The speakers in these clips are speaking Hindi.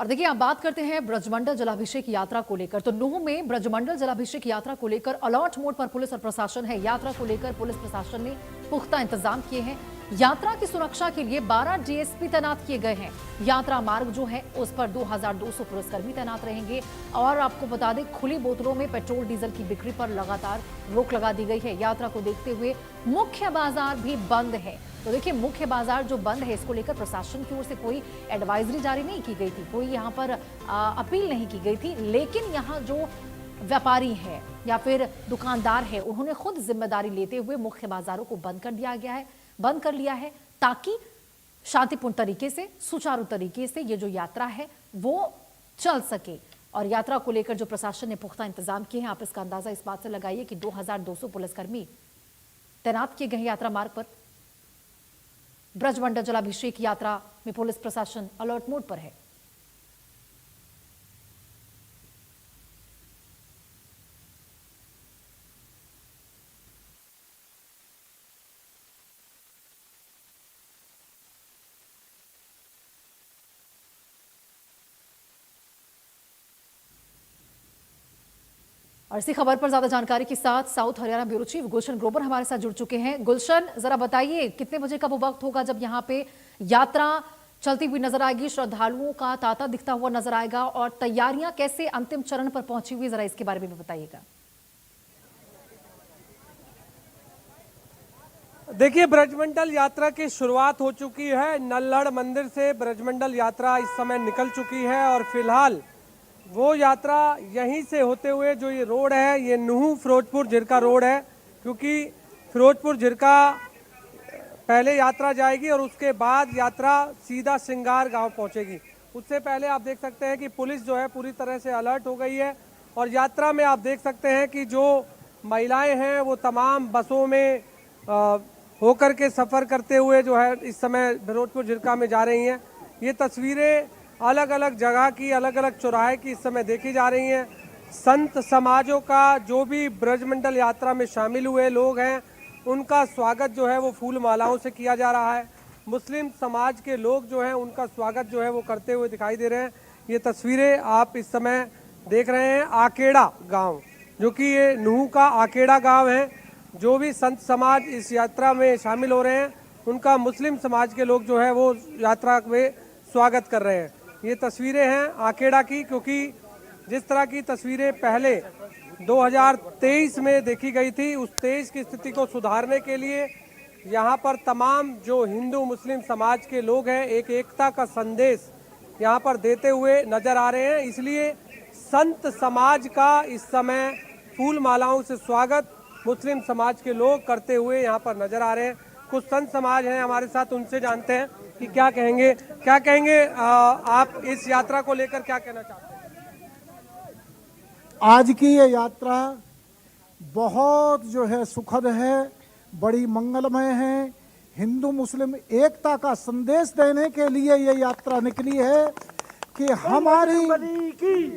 और देखिए, आप बात करते हैं ब्रजमंडल जलाभिषेक यात्रा को लेकर। तो नूह में ब्रजमंडल जलाभिषेक यात्रा को लेकर अलर्ट मोड पर पुलिस और प्रशासन है। यात्रा को लेकर पुलिस प्रशासन ने पुख्ता इंतजाम किए हैं। यात्रा की सुरक्षा के लिए 12 डीएसपी तैनात किए गए हैं। यात्रा मार्ग जो है उस पर 2200 पुलिसकर्मी तैनात रहेंगे। और आपको बता दें, खुली बोतलों में पेट्रोल डीजल की बिक्री पर लगातार रोक लगा दी गई है। यात्रा को देखते हुए मुख्य बाजार भी बंद है। तो देखिए, मुख्य बाजार जो बंद है, इसको लेकर प्रशासन की ओर से कोई एडवाइजरी जारी नहीं की गई थी, कोई यहाँ पर अपील नहीं की गई थी। लेकिन यहाँ जो व्यापारी है या फिर दुकानदार है, उन्होंने खुद जिम्मेदारी लेते हुए मुख्य बाजारों को बंद कर लिया है ताकि शांतिपूर्ण तरीके से, सुचारू तरीके से ये जो यात्रा है वो चल सके। और यात्रा को लेकर जो प्रशासन ने पुख्ता इंतजाम किए हैं, आप इसका अंदाजा इस बात से लगाइए कि 2200 पुलिसकर्मी तैनात किए गए हैं यात्रा मार्ग पर। ब्रजमंडल जलाभिषेक यात्रा में पुलिस प्रशासन अलर्ट मोड पर है। और इसी खबर पर ज्यादा जानकारी के साथ south Haryana bureau chief Gulshan Grover हमारे साथ जुड़ चुके हैं। गुलशन, जरा बताइए कितने बजे का वो वक्त होगा जब यहाँ पे यात्रा चलती हुई नजर आएगी, श्रद्धालुओं का तांता दिखता हुआ नजर आएगा, और तैयारियां कैसे अंतिम चरण पर पहुंची हुई, जरा इसके बारे में भी बताइएगा। देखिए, ब्रजमंडल यात्रा की शुरुआत हो चुकी है। नल्लड़ मंदिर से ब्रजमंडल यात्रा इस समय निकल चुकी है और फिलहाल वो यात्रा यहीं से होते हुए जो ये रोड है, ये नूह फिरोजपुर झिरका रोड है, क्योंकि फिरोजपुर झिरका पहले यात्रा जाएगी और उसके बाद यात्रा सीधा सिंगार गांव पहुंचेगी। उससे पहले आप देख सकते हैं कि पुलिस जो है पूरी तरह से अलर्ट हो गई है। और यात्रा में आप देख सकते हैं कि जो महिलाएं हैं वो तमाम बसों में होकर के सफ़र करते हुए जो है इस समय फिरोजपुर झिरका में जा रही हैं। ये तस्वीरें अलग अलग जगह की, अलग अलग चौराहे की इस समय देखी जा रही हैं। संत समाजों का, जो भी ब्रजमंडल यात्रा में शामिल हुए लोग हैं, उनका स्वागत जो है वो फूल मालाओं से किया जा रहा है। मुस्लिम समाज के लोग जो हैं उनका स्वागत जो है वो करते हुए दिखाई दे रहे हैं। ये तस्वीरें आप इस समय देख रहे हैं आकेड़ा गाँव, जो कि ये नूह का आकेड़ा गाँव है। जो भी संत समाज इस यात्रा में शामिल हो रहे हैं, उनका मुस्लिम समाज के लोग जो है वो यात्रा में स्वागत कर रहे हैं। ये तस्वीरें हैं आकेड़ा की, क्योंकि जिस तरह की तस्वीरें पहले 2023 में देखी गई थी, उस 23 की स्थिति को सुधारने के लिए यहाँ पर तमाम जो हिंदू मुस्लिम समाज के लोग हैं एक एकता का संदेश यहाँ पर देते हुए नजर आ रहे हैं। इसलिए संत समाज का इस समय फूल मालाओं से स्वागत मुस्लिम समाज के लोग करते हुए यहाँ पर नजर आ रहे हैं। कुछ संत समाज हैं हमारे साथ, उनसे जानते हैं कि क्या कहेंगे आप इस यात्रा को लेकर क्या कहना चाहते हैं? आज की ये यात्रा बहुत जो है सुखद है, बड़ी मंगलमय है। हिंदू मुस्लिम एकता का संदेश देने के लिए ये यात्रा निकली है कि हमारी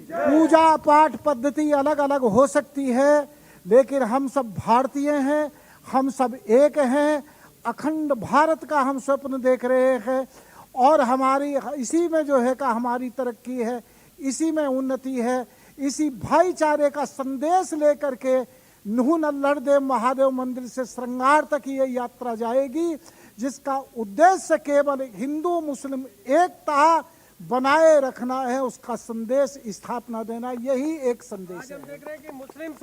पूजा पाठ पद्धति अलग अलग हो सकती है, लेकिन हम सब भारतीय हैं, हम सब एक हैं। अखंड भारत का हम स्वप्न देख रहे हैं और हमारी इसी में जो है का हमारी तरक्की है, इसी में उन्नति है। इसी भाईचारे का संदेश लेकर के नूह नल्लड़ देव महादेव मंदिर से श्रृंगार तक ये यात्रा जाएगी, जिसका उद्देश्य केवल हिंदू मुस्लिम एकता बनाए रखना है, उसका संदेश स्थापना देना, यही एक संदेश है। हम देख रहे हैं कि मुस्लिम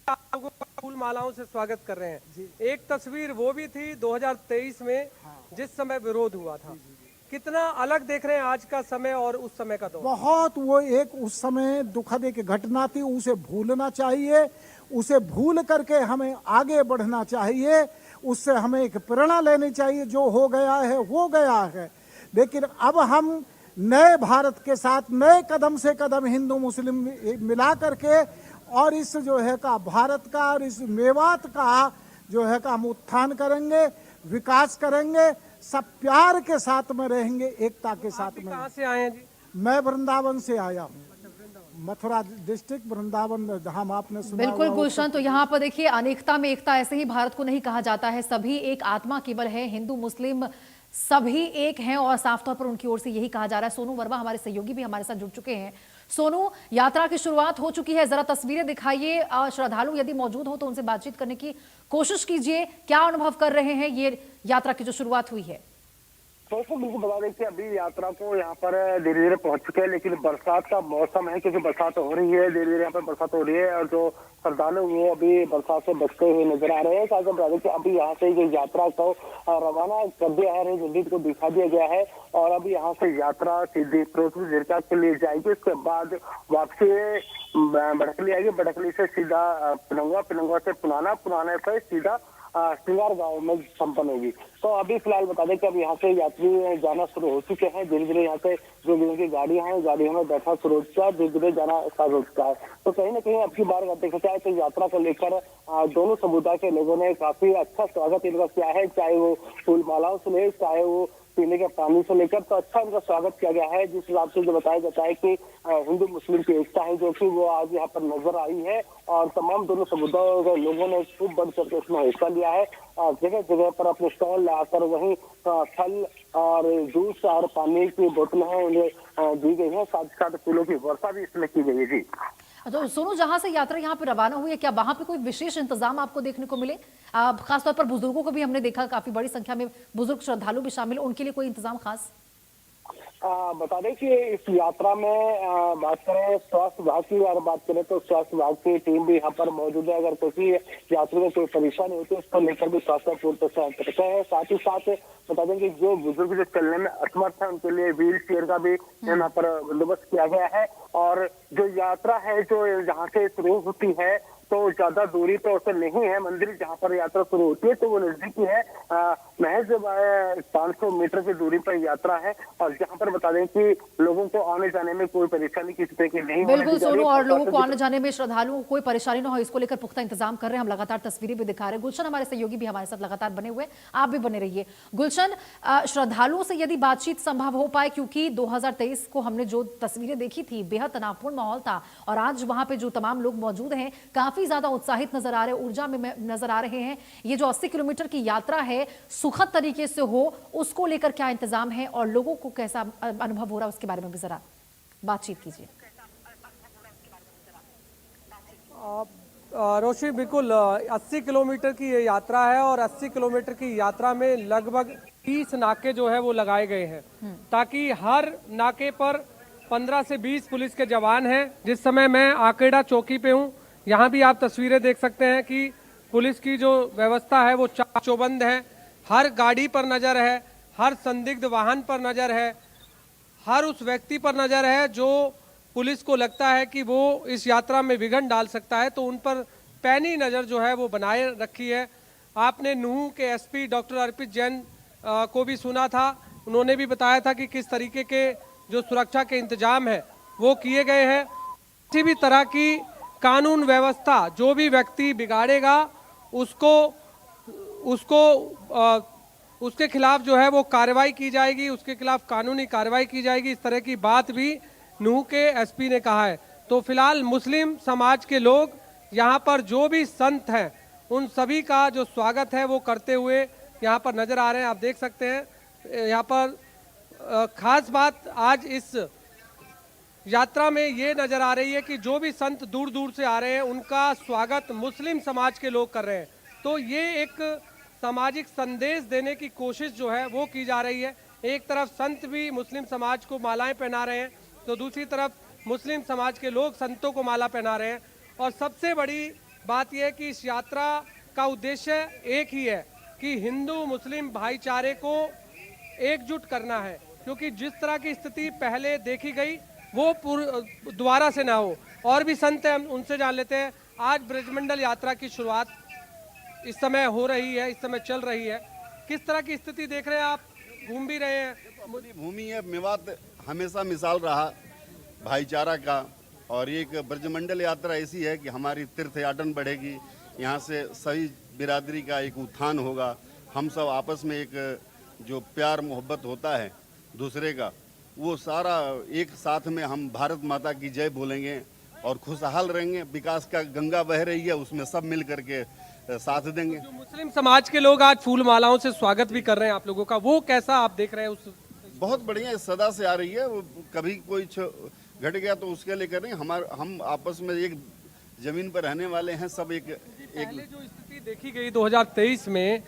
लोगों का फूल मालाओं से स्वागत कर रहे हैं। एक तस्वीर वो भी थी 2023 में, जिस समय विरोध हुआ था। कितना अलग देख रहे हैं आज का समय और उस समय का दौर? बहुत, वो एक उस समय दुखद एक घटना थी, उसे भूलना चाहिए। उसे भूल करके हमें आगे बढ़ना चाहिए, उससे हमें एक प्रेरणा लेनी चाहिए। जो हो गया है वो गया है, लेकिन अब हम नए भारत के साथ नए कदम से कदम हिंदू मुस्लिम मिला करके और इस जो है का भारत का और इस मेवात का जो है का हम उत्थान करेंगे, विकास करेंगे, सब प्यार के साथ में रहेंगे, एकता के साथ में। कहाँ से आए हैं जी? मैं वृंदावन से आया हूँ, मथुरा डिस्ट्रिक्ट, वृंदावन धाम आपने सुना। बिल्कुल गुलशन, तो यहाँ पर देखिए अनेकता में एकता, ऐसे ही भारत को नहीं कहा जाता है। सभी एक आत्मा केवल है। हिंदू मुस्लिम सभी एक हैं और साफ तौर पर उनकी ओर से यही कहा जा रहा है। सोनू वर्मा हमारे सहयोगी भी हमारे साथ जुड़ चुके हैं। सोनू, यात्रा की शुरुआत हो चुकी है, जरा तस्वीरें दिखाइए। श्रद्धालु यदि मौजूद हो तो उनसे बातचीत करने की कोशिश कीजिए। क्या अनुभव कर रहे हैं ये यात्रा की जो शुरुआत हुई है? तो बिल्कुल बता दें कि अभी यात्रा को यहाँ पर धीरे धीरे पहुंच चुके हैं, लेकिन बरसात का मौसम है क्योंकि बरसात हो रही है, धीरे धीरे यहाँ पर बरसात हो रही है और जो श्रद्धालु वो अभी बरसात से बचते हुए नजर आ रहे हैं। साथ बता दें कि अभी यहाँ से जो यात्रा को रवाना कर दिया है, जल्दी को दिखा दिया गया है और अभी यहाँ से यात्रा सीधी फिरोजपुर जिला के लिए जाएगी। उसके बाद वापसी बड़कली आएगी, बड़कली से सीधा पिनंगवा, पिनंगवा से पुनाना, पुनाने से सीधा श्रृंगार गांव में संपन्न होगी। तो अभी फिलहाल बता दें कि अब यहाँ से यात्री जाना शुरू हो चुके हैं। धीरे धीरे यहाँ से जो उनकी गाड़ियां हैं, गाड़ियों में बैठना शुरू हो चुका है, धीरे धीरे जाना स्टार्ट हो चुका है। तो कहीं ना कहीं अब की बार देखा जाए तो यात्रा को लेकर दोनों समुदाय के लोगों ने काफी अच्छा स्वागत इनका किया है, चाहे वो फूल मालाओं से ले, चाहे वो पीने के पानी से लेकर, तो अच्छा इनका स्वागत किया गया है। जिस हिसाब से जो बताया जाता है कि हिंदू मुस्लिम की एकता है जो कि वो आज यहाँ पर नजर आई है और तमाम दोनों समुदायों के लोगों ने खूब बढ़ चढ़ के उसमें हिस्सा लिया है। जगह जगह पर अपने स्टॉल लगाकर वहीं फल और जूस और पानी की बोतलें हैं उन्हें दी गई है, साथ ही साथ फूलों की वर्षा भी इसमें की गई है। जी तो सोनू, जहां से यात्रा यहाँ पे रवाना हुई है, क्या वहां पे कोई विशेष इंतजाम आपको देखने को मिले? खासतौर पर बुजुर्गों को भी हमने देखा, काफी बड़ी संख्या में बुजुर्ग श्रद्धालु भी शामिल, उनके लिए कोई इंतजाम खास? बता दें कि इस यात्रा में बात करें स्वास्थ्य विभाग की, अगर बात करें तो स्वास्थ्य विभाग की टीम भी यहाँ पर मौजूद है। अगर किसी यात्री में कोई परेशानी होती है उसको लेकर भी स्वास्थ्य पूर्ण है। साथ ही साथ बता दें कि जो बुजुर्ग जो चलने में असमर्थ है उनके लिए व्हील चेयर का भी यहाँ पर बंदोबस्त किया गया है। और जो यात्रा है जो यहाँ से शुरू होती है तो ज्यादा दूरी तो उससे नहीं है, मंदिर जहाँ पर यात्रा शुरू होती है तो वो नजदीकी है, महज 500 मीटर की दूरी पर यात्रा है। और जहाँ पर बता दें कि लोगों को आने जाने में कोई परेशानी किसी तरह की नहीं। बिल्कुल सोनू, और लोगों को आने जाने में, श्रद्धालुओं को कोई परेशानी ना हो इसको लेकर पुख्ता इंतजाम कर रहे हैं। हम लगातार तस्वीरें भी दिखा रहे हैं। गुलशन हमारे सहयोगी भी हमारे साथ लगातार बने हुए, आप भी बने रहिए। गुलशन, श्रद्धालुओं से यदि बातचीत संभव हो पाए, क्योंकि 2023 को हमने जो तस्वीरें देखी थी बेहद तनावपूर्ण माहौल था और आज वहां पे जो तमाम लोग मौजूद हैं काफी ज्यादा उत्साहित नजर आ रहे हैं, ऊर्जा में नजर आ रहे हैं। ये जो 80 किलोमीटर की यात्रा है सुखद तरीके से हो, उसको लेकर क्या इंतजाम है और लोगों को कैसा अनुभव हो रहा है उसके बारे में भी जरा बातचीत कीजिए। रोशनी, बिल्कुल 80 किलोमीटर की ये यात्रा है और 80 किलोमीटर की यात्रा में लगभग 30 नाके जो है वो लगाए गए हैं ताकि हर नाके पर 15 से 20 पुलिस के जवान हैं। जिस समय मैं आकेड़ा चौकी पे हूँ, यहाँ भी आप तस्वीरें देख सकते हैं कि पुलिस की जो व्यवस्था है वो चाक चौबंद है। हर गाड़ी पर नजर है, हर संदिग्ध वाहन पर नजर है, हर उस व्यक्ति पर नजर है जो पुलिस को लगता है कि वो इस यात्रा में विघ्न डाल सकता है, तो उन पर पैनी नजर जो है वो बनाए रखी है। आपने नूह के एसपी डॉक्टर अर्पित जैन को भी सुना था, उन्होंने भी बताया था कि किस तरीके के जो सुरक्षा के इंतजाम है वो किए गए हैं। किसी भी तरह की कानून व्यवस्था जो भी व्यक्ति बिगाड़ेगा उसके खिलाफ जो है वो कार्रवाई की जाएगी, उसके खिलाफ कानूनी कार्रवाई की जाएगी। इस तरह की बात भी नूह के एसपी ने कहा है। तो फिलहाल मुस्लिम समाज के लोग यहाँ पर जो भी संत हैं उन सभी का जो स्वागत है वो करते हुए यहाँ पर नजर आ रहे हैं। आप देख सकते हैं यहाँ पर खास बात आज इस यात्रा में ये नजर आ रही है कि जो भी संत दूर दूर से आ रहे हैं उनका स्वागत मुस्लिम समाज के लोग कर रहे हैं। तो ये एक सामाजिक संदेश देने की कोशिश जो है वो की जा रही है। एक तरफ संत भी मुस्लिम समाज को मालाएं पहना रहे हैं तो दूसरी तरफ मुस्लिम समाज के लोग संतों को माला पहना रहे हैं। और सबसे बड़ी बात यह है कि इस यात्रा का उद्देश्य एक ही है कि हिंदू मुस्लिम भाईचारे को एकजुट करना है, क्योंकि जिस तरह की स्थिति पहले देखी गई वो दोबारा से ना हो। और भी संत हैं, उनसे जान लेते हैं। आज ब्रजमंडल यात्रा की शुरुआत इस समय हो रही है, इस समय चल रही है, किस तरह की स्थिति देख रहे हैं आप? घूम भी रहे हैं। भूमि है, मेवात हमेशा मिसाल रहा भाईचारा का, और एक ब्रजमंडल यात्रा ऐसी है कि हमारी तीर्थ याटन बढ़ेगी, यहाँ से सभी बिरादरी का एक उत्थान होगा। हम सब आपस में एक जो प्यार मोहब्बत होता है दूसरे का, वो सारा एक साथ में हम भारत माता की जय बोलेंगे और खुशहाल रहेंगे। विकास का गंगा बह रही है, उसमें सब मिल करके साथ देंगे। जो मुस्लिम समाज के लोग आज फूल मालाओं से स्वागत भी कर रहे हैं आप लोगों का, वो कैसा आप देख रहे हैं? उस बहुत बढ़िया, सदा से आ रही है। वो कभी कोई घट गया तो उसके लिए कर रहे हैं। हम आपस में एक जमीन पर रहने वाले हैं सब। एक पहले जो स्थिति देखी गई 2023 में,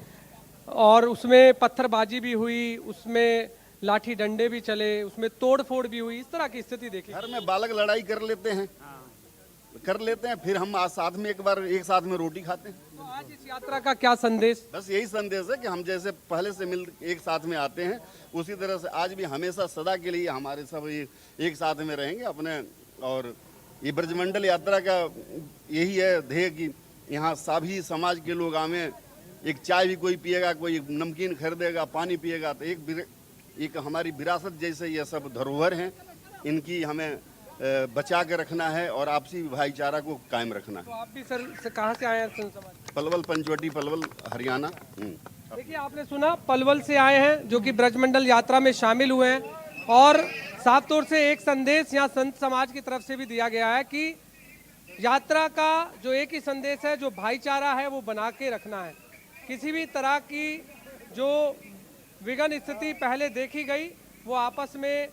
और उसमें पत्थरबाजी भी हुई, उसमें लाठी डंडे भी चले, उसमें तोड़ फोड़ भी हुई, इस तरह की स्थिति देखी। घर में बालक लड़ाई कर लेते हैं, फिर हम आज साथ में एक साथ में रोटी खाते हैं। तो आज इस यात्रा का क्या संदेश? बस यही संदेश है कि हम जैसे पहले से एक साथ में आते हैं, उसी तरह से आज भी हमेशा सदा के लिए हमारे सब एक साथ में रहेंगे अपने। और ये ब्रजमंडल यात्रा का यही है ध्येय कि यहाँ सभी समाज के लोग आवे। एक चाय भी कोई पिएगा, कोई नमकीन खरीदेगा, पानी पिएगा, तो एक हमारी विरासत जैसे ये सब धरोहर हैं, इनकी हमें बचा के रखना है और आपसी भाईचारा को कायम रखना तो है। आप भी सर कहाँ से आए हैं संत समाज? पलवल, पंचवटी पलवल, हरियाणा। देखिए, आपने सुना पलवल से आए हैं जो कि ब्रजमंडल यात्रा में शामिल हुए हैं, और साफ तौर से एक संदेश यहाँ संत समाज की तरफ से भी दिया गया है कि यात्रा का जो एक ही संदेश है, जो भाईचारा है वो बना के रखना है। किसी भी तरह की जो विघन स्थिति पहले देखी गई, वो आपस में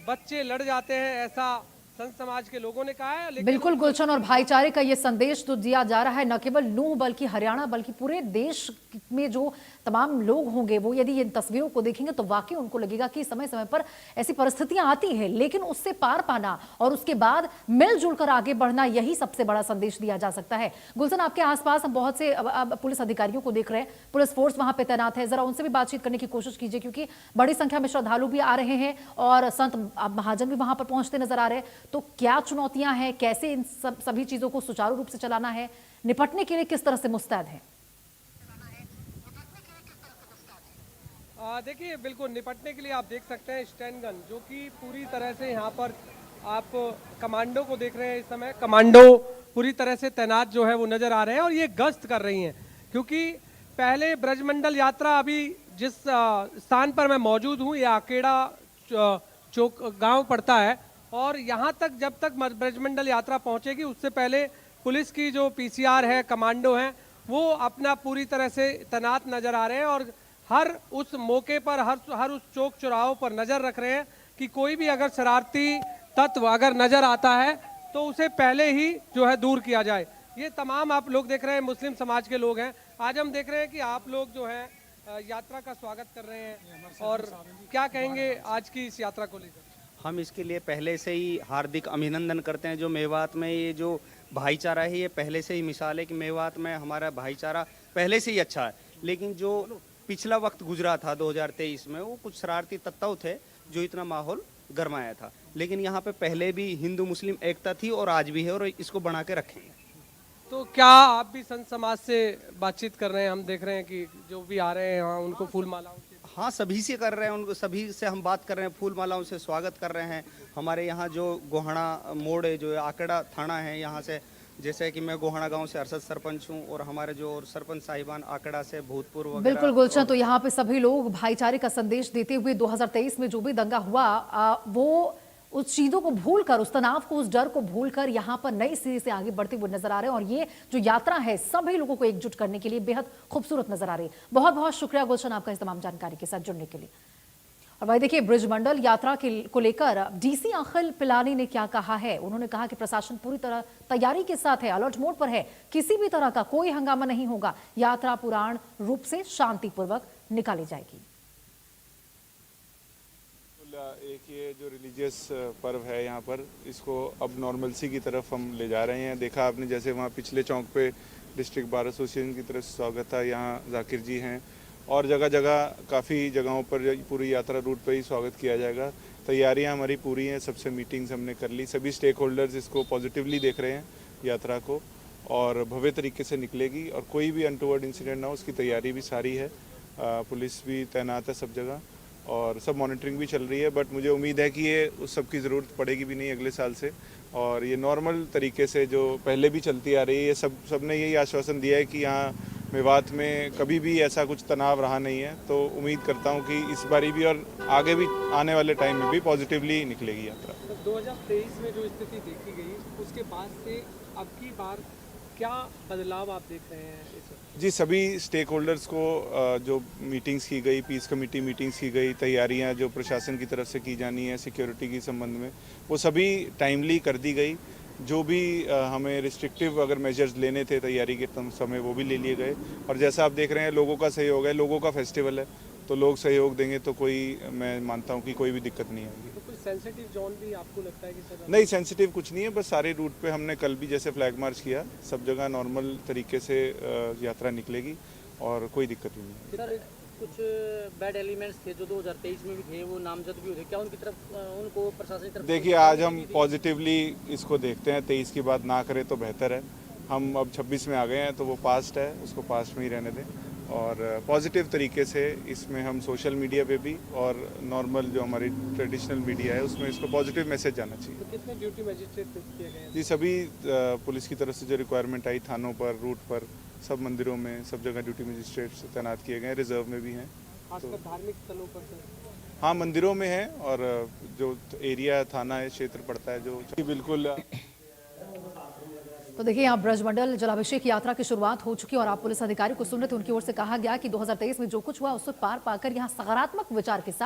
बच्चे लड़ जाते हैं, ऐसा संत समाज के लोगों ने कहा है। लेकिन बिल्कुल गुलशन, और भाईचारे का ये संदेश तो दिया जा रहा है न केवल नूंह बल्कि हरियाणा बल्कि पूरे देश में जो तमाम लोग होंगे वो यदि इन तस्वीरों को देखेंगे तो वाकई उनको लगेगा कि समय समय पर ऐसी परिस्थितियां आती हैं, लेकिन उससे पार पाना और उसके बाद मिलजुल कर आगे बढ़ना, यही सबसे बड़ा संदेश दिया जा सकता है। गुलशन, आपके आसपास हम बहुत से अब पुलिस अधिकारियों को देख रहे हैं, पुलिस फोर्स वहां पे तैनात है, जरा उनसे भी बातचीत करने की कोशिश कीजिए, क्योंकि बड़ी संख्या में श्रद्धालु भी आ रहे हैं और संत महाजन भी वहां पर पहुंचते नजर आ रहे हैं। तो क्या चुनौतियां हैं, कैसे इन सभी चीजों को सुचारू रूप से चलाना है, निपटने के लिए किस तरह से मुस्तैद है? देखिए, बिल्कुल निपटने के लिए आप देख सकते हैं स्टैंड गन, जो कि पूरी तरह से यहाँ पर आप कमांडो को देख रहे हैं। इस समय कमांडो पूरी तरह से तैनात जो है वो नजर आ रहे हैं और ये गश्त कर रही हैं, क्योंकि पहले ब्रजमंडल यात्रा, अभी जिस स्थान पर मैं मौजूद हूँ, ये आकेड़ा चौक गांव पड़ता है, और यहाँ तक जब तक ब्रजमंडल यात्रा पहुँचेगी उससे पहले पुलिस की जो पीसीआर है, कमांडो हैं, वो अपना पूरी तरह से तैनात नजर आ रहे हैं और हर उस मौके पर, हर उस चौक चौराहों पर नजर रख रहे हैं कि कोई भी अगर शरारती तत्व अगर नजर आता है तो उसे पहले ही जो है दूर किया जाए। ये तमाम आप लोग देख रहे हैं मुस्लिम समाज के लोग हैं। आज हम देख रहे हैं कि आप लोग जो है यात्रा का स्वागत कर रहे हैं, और क्या कहेंगे आज की इस यात्रा को लेकर? हम इसके लिए पहले से ही हार्दिक अभिनंदन करते हैं। जो मेवात में ये जो भाईचारा है, ये पहले से ही मिसाल है कि मेवात में हमारा भाईचारा पहले से ही अच्छा है। लेकिन जो पिछला वक्त गुजरा था 2023 में, वो कुछ शरारती तत्व थे जो इतना माहौल गरमाया था। लेकिन यहाँ पे पहले भी हिंदू मुस्लिम एकता थी और आज भी है, और इसको बना के रखेंगे। तो क्या आप भी संत समाज से बातचीत कर रहे हैं? हम देख रहे हैं कि जो भी आ रहे हैं यहाँ उनको फूल मालाओं से, हाँ, सभी से कर रहे हैं, उनको सभी से हम बात कर रहे हैं, फूल मालाओं से स्वागत कर रहे हैं। हमारे यहाँ जो गोहाना मोड़ है, जो आकड़ा थाना है, यहाँ से जैसे कि मैं गोहाना गांव से अरशद सरपंच हूँ, और हमारे जो सरपंच साहिबान आकड़ा से भूतपूर्व। बिल्कुल गुलशन, तो यहाँ पे सभी लोग भाईचारे का संदेश देते हुए 2023 में जो भी दंगा हुआ, वो उस चीजों को भूलकर, उस तनाव को, उस डर को भूलकर यहाँ पर नई सिरे से आगे बढ़ते हुए नजर आ रहे हैं, और ये जो यात्रा है सभी लोगों को एकजुट करने के लिए बेहद खूबसूरत नजर आ रही है। बहुत बहुत शुक्रिया गुलशन आपका इस तमाम जानकारी के साथ जुड़ने के लिए। और भाई देखिए, ब्रजमंडल यात्रा को लेकर डीसी अखिल पिलानी ने क्या कहा है। उन्होंने कहा कि प्रशासन पूरी तरह तैयारी के साथ है, अलर्ट मोड पर है, किसी भी तरह का कोई हंगामा नहीं होगा, यात्रा पूर्ण रूप से शांतिपूर्वक निकाली जाएगी। एक ये जो रिलीजियस पर्व है यहाँ पर, इसको अब नॉर्मलसी की तरफ हम ले जा रहे हैं। देखा आपने जैसे वहाँ पिछले चौक पे डिस्ट्रिक्ट बार एसोसिएशन की तरफ से स्वागत था, यहाँ जाकिर जी हैं, और जगह जगह काफ़ी जगहों पर पूरी यात्रा रूट पर ही स्वागत किया जाएगा। तैयारियां हमारी पूरी हैं, सबसे मीटिंग्स हमने कर ली, सभी स्टेक होल्डर्स इसको पॉजिटिवली देख रहे हैं यात्रा को, और भव्य तरीके से निकलेगी और कोई भी अनटूवर्ड इंसिडेंट ना हो, उसकी तैयारी भी सारी है। पुलिस भी तैनात है सब जगह और सब मॉनिटरिंग भी चल रही है। बट मुझे उम्मीद है कि ये उस सब की ज़रूरत पड़ेगी भी नहीं अगले साल से, और ये नॉर्मल तरीके से जो पहले भी चलती आ रही है, ये सब ने यही आश्वासन दिया है कि यहाँ मेवात में कभी भी ऐसा कुछ तनाव रहा नहीं है। तो उम्मीद करता हूँ कि इस बारी भी और आगे भी आने वाले टाइम में भी पॉजिटिवली निकलेगी यात्रा। 2023 में जो स्थिति देखी गई, उसके बाद से अब की बार क्या बदलाव आप देख रहे हैं इस जी, सभी स्टेक होल्डर्स को जो मीटिंग्स की गई, पीस कमेटी मीटिंग्स की गई, तैयारियां जो प्रशासन की तरफ से की जानी है सिक्योरिटी के संबंध में, वो सभी टाइमली कर दी गई। जो भी हमें रिस्ट्रिक्टिव अगर मेजर्स लेने थे तैयारी के समय, वो भी ले लिए गए। और जैसा आप देख रहे हैं, लोगों का सहयोग है, लोगों का फेस्टिवल है, तो लोग सहयोग देंगे तो कोई, मैं मानता हूँ कि कोई भी दिक्कत नहीं आएगी। तो कुछ सेंसिटिव जोन भी आपको लगता है कि सर? नहीं, सेंसिटिव कुछ नहीं है, बस सारे रूट पे हमने कल भी जैसे फ्लैग मार्च किया, सब जगह नॉर्मल तरीके से यात्रा निकलेगी और कोई दिक्कत भी नहीं है। सर, कुछ बैड एलिमेंट्स थे जो 2023 में भी थे, वो नामजद भी हुए, क्या उनकी तरफ उनको प्रशासन की तरफ? देखिए, आज हम पॉजिटिवली इसको देखते हैं, 23 की बात ना करें तो बेहतर है। हम अब 26 में आ गए हैं, तो वो पास्ट है, उसको पास्ट में ही रहने दें। और पॉजिटिव तरीके से इसमें हम सोशल मीडिया पे भी और नॉर्मल जो हमारी ट्रेडिशनल मीडिया है उसमें इसको पॉजिटिव मैसेज जाना चाहिए। तो कितने ड्यूटी मजिस्ट्रेट फिक्स किए गए हैं? जी, सभी पुलिस की तरफ से जो रिक्वायरमेंट आई, थानों पर, रूट पर, सब मंदिरों में, सब जगह ड्यूटी मजिस्ट्रेट्स तैनात किए गए हैं, रिजर्व में भी हैं। खासकर धार्मिक स्थलों पर सर? हाँ, मंदिरों में है, और जो एरिया थाना है, क्षेत्र पड़ता है जो, बिल्कुल। तो देखिए, यहाँ ब्रजमंडल जलाभिषेक यात्रा की शुरुआत हो चुकी है और आप पुलिस अधिकारी को सुन रहे थे, उनकी ओर से कहा गया कि 2023 में जो कुछ हुआ उससे पार पाकर यहाँ सकारात्मक विचार के साथ